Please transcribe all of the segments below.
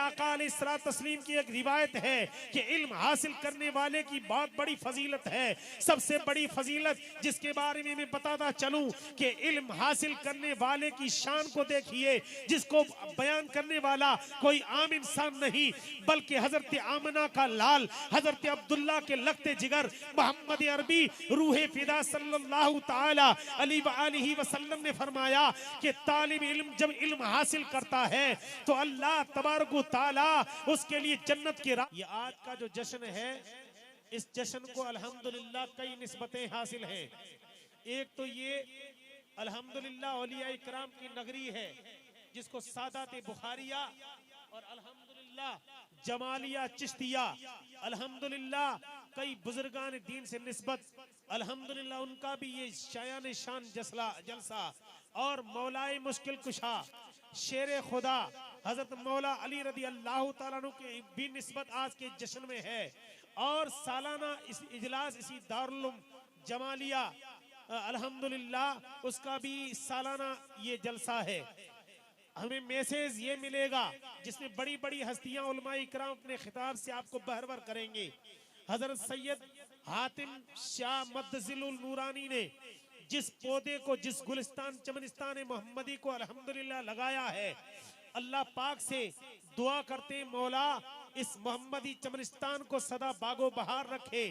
आका अलैहिस्सलातु तस्लीम की एक रिवायत है कि इल्म हासिल करने वाले की बहुत बड़ी फजीलत है। सबसे बड़ी फजीलत जिसके बारे में मैं बताता चलूं कि इल्म हासिल करने वाले की शान को देखिए, जिसको बयान करने वाला कोई आम इंसान नहीं बल्कि हजरत आमना का लाल हजरत अब्दुल्ला के लगते जिगर मोहम्मद अरबी रूहे फिदा सल्लल्लाहु ताला अलैहि वसल्लम ने फरमाया कि तालिब इल्म जब इल्म हासिल करता है तो अल्लाह तबारक ताला उसके लिए जन्नत की राह। ये आज का जो जश्न है, इस जश्न को अल्हम्दुलिल्लाह कई निस्बतें हासिल हैं। एक तो ये अल्हम्दुलिल्लाह औलिया इकराम की नगरी है जिसको सादात बुखारिया और अल्हम्दुलिल्लाह जमालिया चिश्तिया अल्हम्दुलिल्लाह कई बुजुर्गान दीन से निस्बत अल्हम्दुलिल्लाह उनका भी ये शायान शान जलसा और मौलाए मुश्किल कुशा शेर खुदा हजरत मौला अली रदी अल्लाह ताला अन्हु के भी निस्बत आज के जश्न में है। और सालाना इस इजलास इसी दारुल जमालिया अल्हम्दुलिल्लाह उसका भी सालाना ये जलसा है। हमें मैसेज ये मिलेगा जिसमें बड़ी बड़ी हस्तियां उलमा इकराम अपने खिताब से आपको बहरवर करेंगे। हजरत सैयद हातिम शाह मद्दजिलुल नूरानी ने जिस पौधे को, जिस गुलिस्तान चमनिस्तान मोहम्मदी को अल्हम्दुलिल्लाह लगाया है, अल्लाह पाक से दुआ करते मौला इस मोहम्मदी चमनिस्तान को सदा बागो बहार रखे।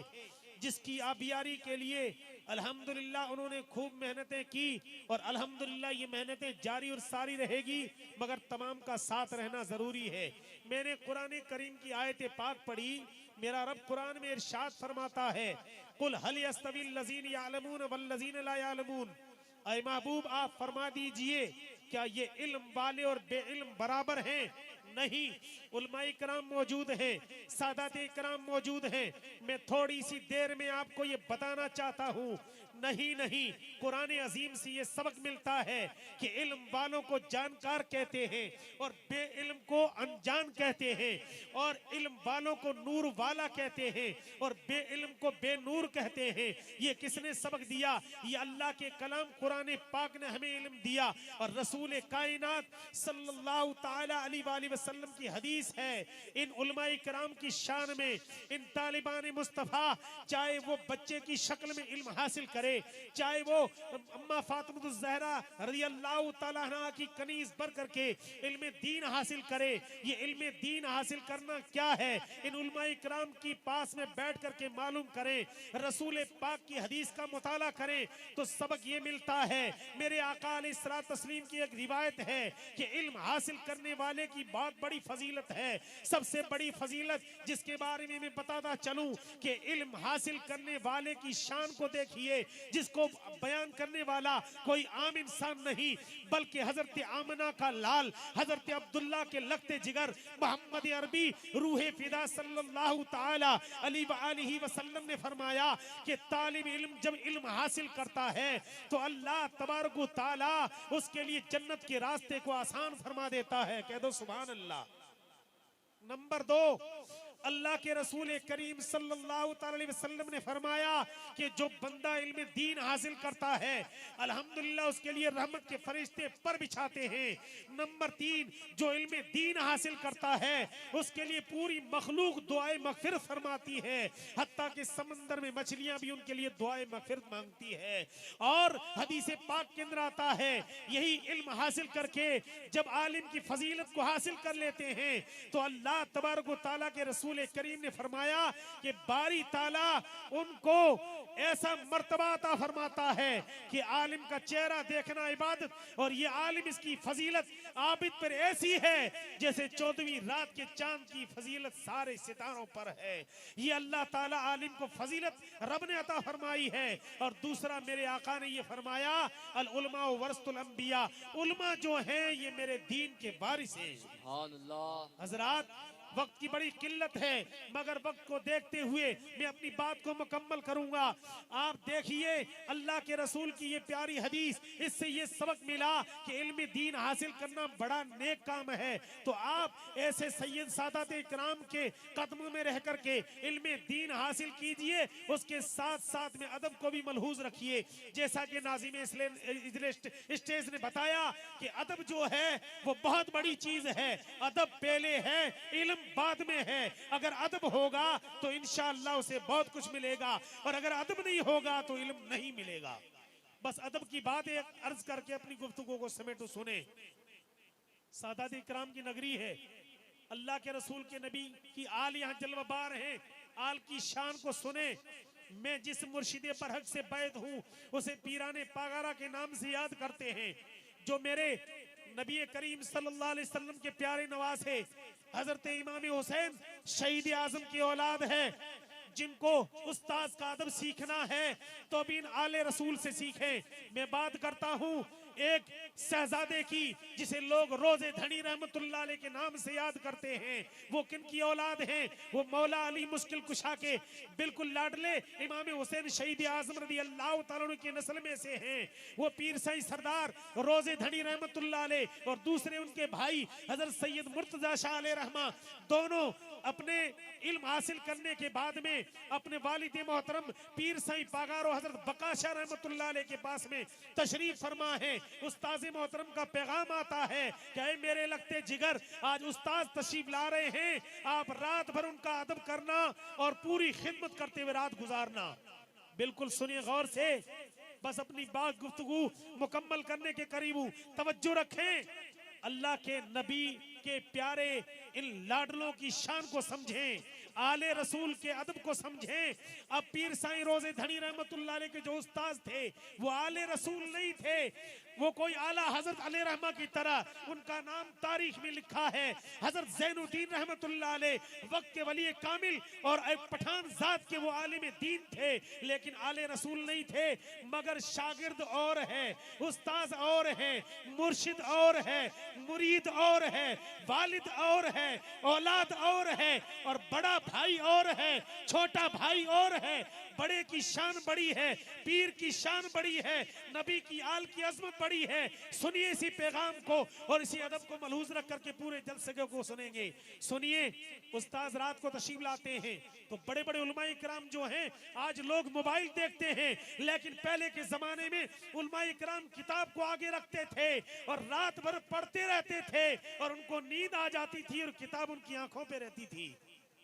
जिसकी आबियारी के लिए अल्हम्दुलिल्लाह उन्होंने खूब मेहनतें की और अल्हम्दुलिल्लाह ये मेहनतें जारी और सारी रहेगी, मगर तमाम का साथ रहना जरूरी है। मैंने कुरान करीम की आयत पाक पढ़ी, मेरा रब कुरान में इरशाद फरमाता है कुल हल यस्तविल लज़ीन यालमून वल लज़ीन ला यालमून। ऐ महबूब आप फरमा दीजिए क्या ये इल्म वाले और बेइल्म बराबर हैं? नहीं, उलमाए इकराम मौजूद हैं, सादात इकराम मौजूद हैं। मैं थोड़ी सी देर में आपको ये बताना चाहता हूँ, नहीं, कुरान अजीम से ये सबक मिलता है कि इल्म वालों को जानकार कहते हैं और बेइल्म को अनजान कहते हैं, और इल्म वालों को नूर वाला कहते हैं और बेइल्म को बेनूर कहते हैं। ये किसने सबक दिया? ये अल्लाह के कलाम कुरान पाक ने हमें इल्म दिया और रसूल कायनात सल्लल्लाहु ताला अलैहि वसल्लम की हदीस है। इन उलमाए किराम की शान में इन तालिबान मुस्तफा, चाहे वो बच्चे की शक्ल में इल्म हासिल करे, चाहे वो अम्मा फातिमा ज़हरा रज़ी अल्लाह ताला अन्हा की कनीज भर करके इल्म दीन हासिल करे। ये इल्म दीन हासिल करना क्या है, इन उलमाए किराम की पास में बैठ करके मालूम करें, रसूल पाक की हदीस का मुताला करें तो सबक ये मिलता है। मेरे आका अलैहिस्सलातु तस्लीम की एक रिवायत है कि इल्म हासिल करने वाले की बहुत बड़ी फजीलत है। सबसे बड़ी फजीलत जिसके बारे में मैं बताता चलूं कि इल्म हासिल करने वाले की शान को देखिए, जिसको बयान करने वाला कोई आम इंसान नहीं बल्कि हजरत आमना का लाल हजरत अब्दुल्ला के लगते जिगर मोहम्मद अरबी रूहे फिदा सल्लल्लाहु ताला अलैहि वसल्लम ने फरमाया कि तालिब इल्म जब इल्म हासिल करता है तो अल्लाह तबारक ताला उसके लिए जन्नत के रास्ते को आसान फरमा देता है। कह दो सुभान अल्लाह। नंबर 2, अल्लाह के रसूल करीम सल्लल्लाहु अलैहि वसल्लम ने फरमाया कि जो बंदा इल्म दीन हासिल करता है अल्हम्दुलिल्लाह उसके लिए रहमत के फरिश्ते पर बिछाते हैं। नंबर 3, जो इल्म दीन हासिल करता है उसके लिए पूरी मखलूक दुआए मगफिरत फरमाती है, हत्ता कि समंदर में मछलियां भी उनके लिए दुआए मगफिरत मांगती है। और हदीस पाक के अंदर आता है यही इल्म हासिल करके जब आलिम की फजीलत को हासिल कर लेते हैं तो अल्लाह तबारक व तआला के रसूल करीम ने फरमाया कि बारी ताला उनको ऐसा मर्तबा अता फरमाता है कि आलिम का चेहरा देखना इबादत, और ये आलिम इसकी फजीलत आबिद पर ऐसी है जैसे 14वीं रात के चांद की फजीलत सारे सितारों पर है। ये अल्लाह ताला आलिम को फजीलत रब ने अता फरमाई है। और दूसरा मेरे आका ने ये फरमाया अल उलमा वरसतुल अंबिया, उलमा जो हैं ये मेरे दीन के वारिस हैं। सुभान अल्लाह। हजरात वक्त की बड़ी किल्लत है, मगर वक्त को देखते हुए मैं अपनी बात को मुकम्मल करूंगा। आप देखिए अल्लाह के रसूल की ये प्यारी हदीस, इससे ये सबक मिला कि इल्म दीन हासिल करना बड़ा नेक काम है। तो आप ऐसे सैयद सादात इकराम के कदमों में रह करके इल्म दीन हासिल कीजिए, उसके साथ साथ में अदब को भी मलहूज रखिए। जैसा कि नाज़िम इजलिस स्टेज ने बताया कि अदब जो है वो बहुत बड़ी चीज है। अदब पहले है, इल्म बाद में है। अगर अदब होगा तो इंशाअल्लाह उसे बहुत कुछ मिलेगा, और अगर अदब नहीं होगा तो इल्म नहीं मिलेगा। बस अदब की बात एक अर्ज करके अपनी गुफ्तगू को समेटो। सुने, सादात इकराम की नगरी है, अल्लाह के रसूल के नबी की आल यहाँ जलवाबार हैं। आल की शान को सुने। मैं जिस मुर्शिद बरहक से बैत हूँ उसे पीराने पागारा के नाम से याद करते हैं, जो मेरे नबी करीम सल्लल्लाहु अलैहि वसल्लम के प्यारे नवाज है। हजरत इमाम हुसैन शहीद आजम की औलाद है, जिनको उस्ताद का अदब सीखना है तो भी इन आले रसूल से सीखें। मैं बात करता हूँ एक शहजादे की, जिसे लोग रोजे धनी रहमतुल्लाह अलैह के नाम से याद करते हैं। वो किन की औलाद हैं? वो मौला अली मुश्किल कुशा के बिल्कुल लाडले इमाम हुसैन शहीद आजम रज़ी अल्लाह तआला अन्हु की नस्ल में से हैं। वो पीर साईं सरदार रोजे धनी रहमतुल्लाह अलैह और दूसरे उनके भाई हजरत सैयद मुर्तजा शाह अलैहि रहमा, दोनों अपने इल्म हासिल करने के बाद में अपने वालिद मोहतरम पीर साईं पागारो हजरत बकाशा रहमतुल्लाह अलैह के पास में तशरीफ फरमा है। उस्ताद मोहतरम का पैगाम आता है कि ऐ मेरे लगते जिगर, आज उस्ताद तशरीफ ला रहे हैं, आप रात भर उनका अदब करना और पूरी खिदमत करते हुए रात गुजारना। बिल्कुल सुनिए गौर से, बस अपनी बात गुफ्तगू मुकम्मल करने के करीब हूं, तवज्जो रखें। अल्लाह के नबी के प्यारे इन लाडलों की शान को समझें, आले रसूल के अदब को समझें। अब पीर साईं रोजे धनी रहमतुल्लाह अलैह के जो उस्ताद थे वो आले रसूल नहीं थे, वो कोई आला हजरत अलैहि रहमा की तरह उनका नाम तारीख में लिखा है। हजरत ज़ैनुद्दीन रहमतुल्लाह अलैह वक्त के वली कामिल और एक पठान जात के वो आलिम दीन थे, लेकिन आले रसूल नहीं थे। मगर शागिर्द और है, उस्ताद और है, मुर्शिद और है, मुरीद और है, वालिद और है, औलाद और है, और बड़ा भाई और है, छोटा भाई और है। बड़े की शान बड़ी है, पीर की शान बड़ी है, नबी की आल की अजमत बड़ी है। सुनिए इसी पैगाम को और इसी अदब को मलहूज रख करके पूरे जलसे को सुनेंगे। सुनिए, उस्ताद रात को तशरीफ लाते हैं तो बड़े बड़े उलमाए किराम जो हैं, आज लोग मोबाइल देखते हैं, लेकिन पहले के जमाने में उलमाए किराम किताब को आगे रखते थे और रात भर पढ़ते रहते थे और उनको नींद आ जाती थी और किताब उनकी आंखों पे रहती थी।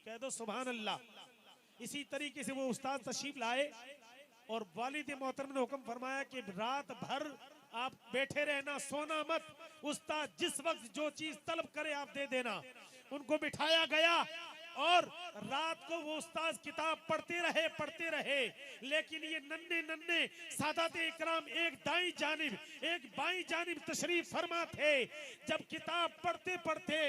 कह दो सुभान अल्लाह। इसी तरीके से वो उस्ताद तशरीफ लाए और वालिद मोहतरम ने हुक्म फरमाया कि रात भर आप बैठे रहना, सोना मत। उस्ताद जिस वक्त जो चीज तलब करे आप दे देना। उनको बिठाया गया और रात को वो उस्ताद किताब पढ़ते रहे, लेकिन ये नन्हे नन्हे सादात इकराम एक दाई जानिब एक बाई जानिब तशरीफ फरमा थे। जब किताब पढ़ते पढ़ते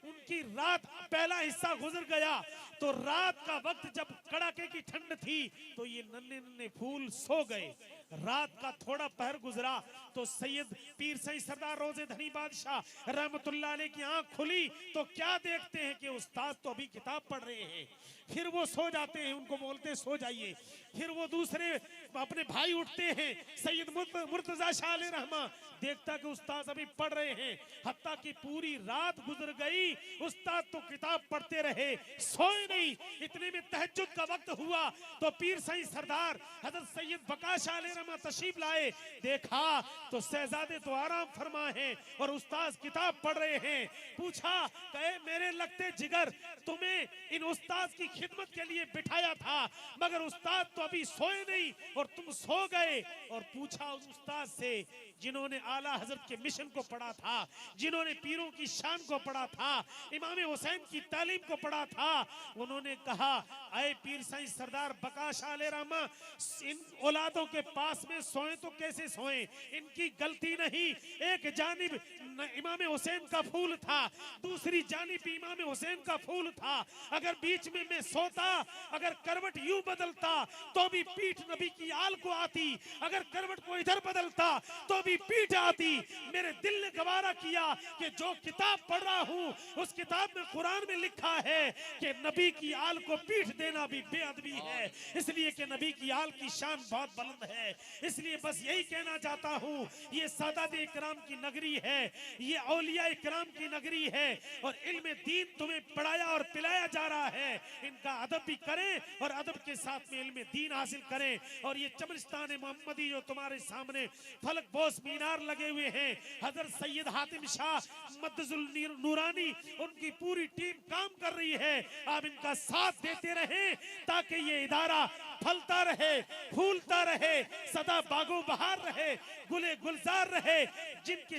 उनकी रात पहला हिस्सा गुजर गया तो रात का वक्त जब कड़ाके की ठंड थी तो ये नन्हे नन्हे फूल सो गए। रात का थोड़ा पहर गुजरा तो सैयद पीर साईं सरदार रोजे धनी बादशाह रहमतुल्लाह अलैह की आंख खुली तो क्या देखते हैं कि उस्ताद तो अभी किताब पढ़ रहे हैं। फिर वो सो जाते हैं, उनको बोलते हैं सो जाइए। फिर वो दूसरे अपने भाई उठते हैं, सैयद मुर्तजा शाह अलैहि रहमा, देखता कि उस्ताद अभी पढ़ रहे हैं। हत्ता कि पूरी रात गुजर गई, उस्ताद तो किताब पढ़ते रहे, सोए नहीं। इतने में तहज्जुद का वक्त हुआ तो पीर साईं सरदार हजरत सैयद बकाशा अलैहि रहमा तशरीफ लाए। देखा तो शहजादे तो आराम फरमा है और उस्ताद किताब पढ़ रहे हैं। पूछा, कहे मेरे लगते जिगर, तुम्हें इन उस्ताद की खिदमत के लिए बिठाया था मगर उस्ताद तो अभी सोए नहीं और तुम सो गए। और पूछा उस उस्ताद से जिन्होंने आला हजरत के मिशन को पढ़ा था, जिन्होंने पीरों की शान को पढ़ा था, इमाम हुसैन की तालीम को पढ़ा था। उन्होंने कहा, आए पीर साईं सरदार बकाशा अलैहि रहमा, इन औलादों के पास में सोए तो कैसे सोए, इनकी गलती नहीं। एक जानिब इमाम हुसैन का फूल था, दूसरी जानिब इमाम हुसैन का फूल था। अगर बीच में मैं सोता, अगर करवट यूं बदलता तो भी पीठ नबी की आल को आती, अगर करवट को इधर बदलता तो भी पीठ आती। मेरे दिल ने गवारा किया कि जो किताब पढ़ रहा हूँ उस किताब में कुरान में लिखा है कि नबी की आल को पीठ देना भी बेअदबी है, इसलिए कि नबी की आल की शान बहुत बुलंद है। इसलिए बस यही कहना चाहता हूँ, ये सादात इकराम की नगरी है, ये औलिया इकराम की नगरी है और इल्म दीन तुम्हें पढ़ाया और पिलाया जा रहा है। इनका अदब भी करें और अदब के साथ में इल्म दीन हासिल करें। और ये चमरिस्तान मोहम्मदी जो तुम्हारे सामने फलक बोस मीनार लगे हुए हैं, हजरत सैयद हातिम शाह मद्दजुल नूरानी उनकी पूरी टीम काम कर रही है। आप इनका साथ देते रहें ताकि ये इदारा फलता रहे, फूलता रहे, सदा बागो बहार रहे, गुले गुलजार रहे।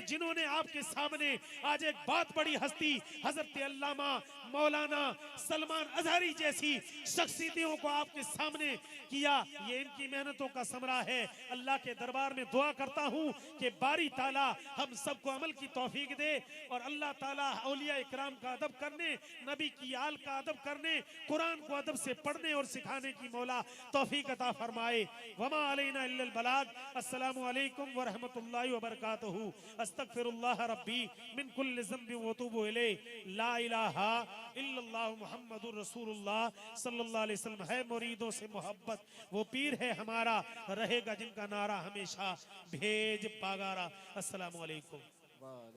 जिन्होंने आपके सामने आज एक बहुत बड़ी हस्ती हजरत अल्लामा मौलाना सलमान अजहरी जैसी शख्सियतों को आपके सामने किया, ये इनकी मेहनतों का समरा है। अल्लाह के दरबार में दुआ करता हूँ कि बारी ताला हम सबको अमल की तौफीक दे और अल्लाह ताला औलिया इकराम का अदब करने, नबी की आल का अदब करने, कुरान को अदब से पढ़ने और सिखाने की मौला तौफीक अता फरमाए। वमा अलैना इल्लल बलाग। अस्सलामु अलैकुम व रहमतुल्लाहि व बरकातहू। अस्तगफिरुल्लाह रब्बी मिन कुल्लि ज़ंबिन व अतूबु इलैहि। ला इलाहा इल्लल्लाह मुहम्मदुर रसूलुल्लाह सल्लल्लाहु अलैहि वसल्लम है मुरीदों से मोहब्बत, वो पीर है हमारा, रहेगा जिनका नारा हमेशा भेज पागारा। अस्सलामु अलैकुम।